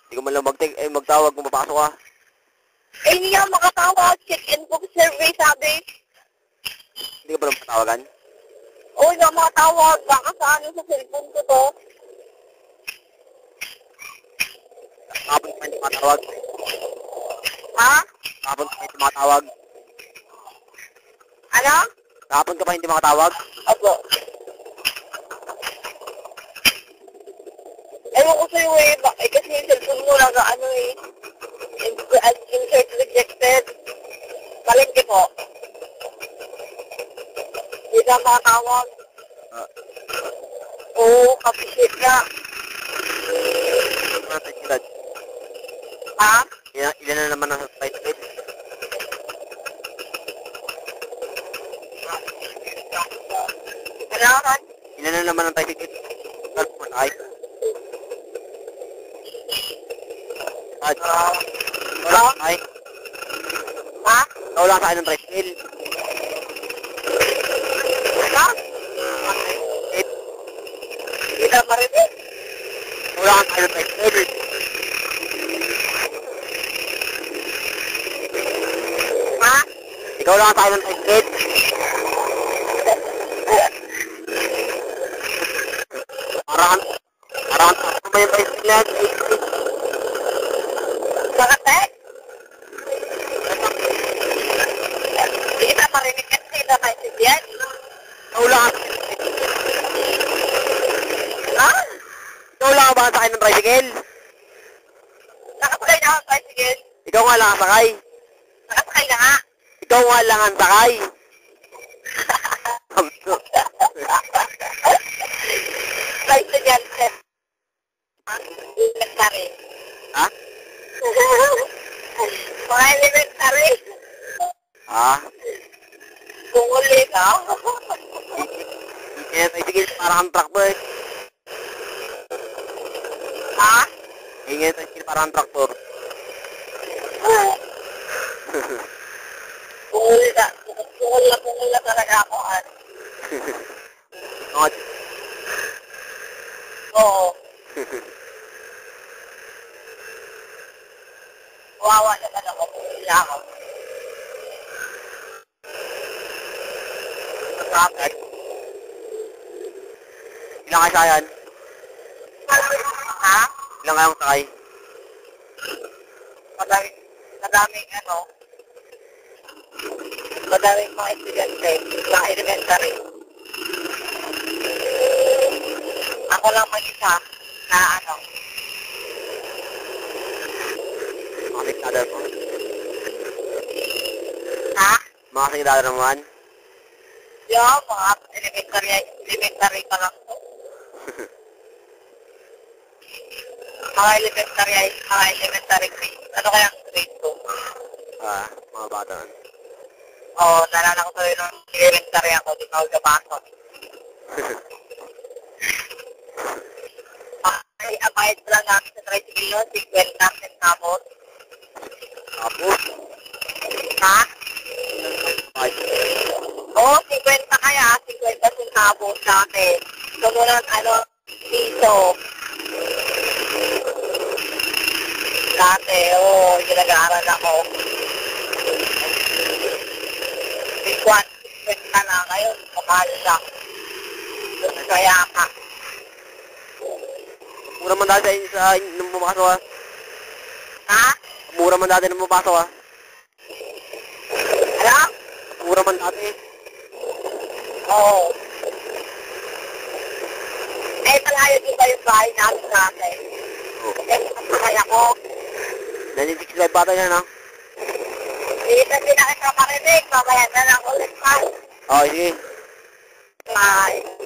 Hindi ko man lang magtawag kung papasok ka. Eh, hindi nga makatawag. Check-in book survey, sabi. Hindi ka ba lang matawagan? Oo, hindi nga makatawag. Baka sa ano sa cellphone ko to. Kapon ka pa hindi matawag. Ha? Kapon ka pa hindi matawag. Ano? Kapon ka pa hindi makatawag. Opo. Ewan ko sa'yo eh. Kasi yung cellphone mo lang ano eh. Insert rejected. Palengke po. Hindi na makatawag. Oo, kapisit ka. Ha? Ilan na naman ang title? Kailangan? Ilan na naman ang title? Ay. Ay. Ha? Wala sa akin ng tricycle. Ano? Hindi na marinig. Wala sa akin ng tricycle. Ha? Ikaw lang sa akin ng tricycle. Parang ano ba yung tricycle yan? Bakit eh? Hindi na marinig kasi hindi na marinig yan. Ikaw lang Ha? Ikaw lang ba sa akin ng tricycle? Nakasakay na ako sa tricycle. Ikaw nga lang ang sakay. Nakasakay na nga. Ikaw nga lang ang sakay. Tricycle, sir. Elementary. Ha? Mga elementary. Ha? Kung uli ka. Kaya tricycle parang ang tractor eh. Ha? Kaya tricycle parang ang tractor. Pungol na talaga ako. Oo. Wawa naman ako. Pungol na ako. Bakit? Ilang kayo sayan? Ha? Ilang kayong sakay? Madaming ano. Madaming mga estudyante. Mga elementary. Ako lang mag-isa na ano. Mga sigdadar mo? Ha? Mga sigdadar naman? Yung mga elementary pa lang to. Mga elementary grade. Ano kaya ang grade 2? Mga bata. Oo, nalala ko sa'yo nung elementary ako, di pa ako kapasok. Ay, abayad lang namin sa tricycle yun, 50 centavos. Tapos? Ha? Ay. Oo, 50 kaya, 50 centavos sa akin. Sumunod, piso. Dati, oo, ginag-aaral ako. 50 na ngayon, mahal lang. Kaya ka. Mura man dati nung pumapasok ah. Ha? Mura man dati nung pumapasok ah. Ano? Mura man dati. Oo. Eh, malayo din ba yung bahay namin dati? Eh, masakay ako. 1965 bata yan ah. Dito din na kita marinig, mamaya na lang ulit pa. Okay, sige. Bye.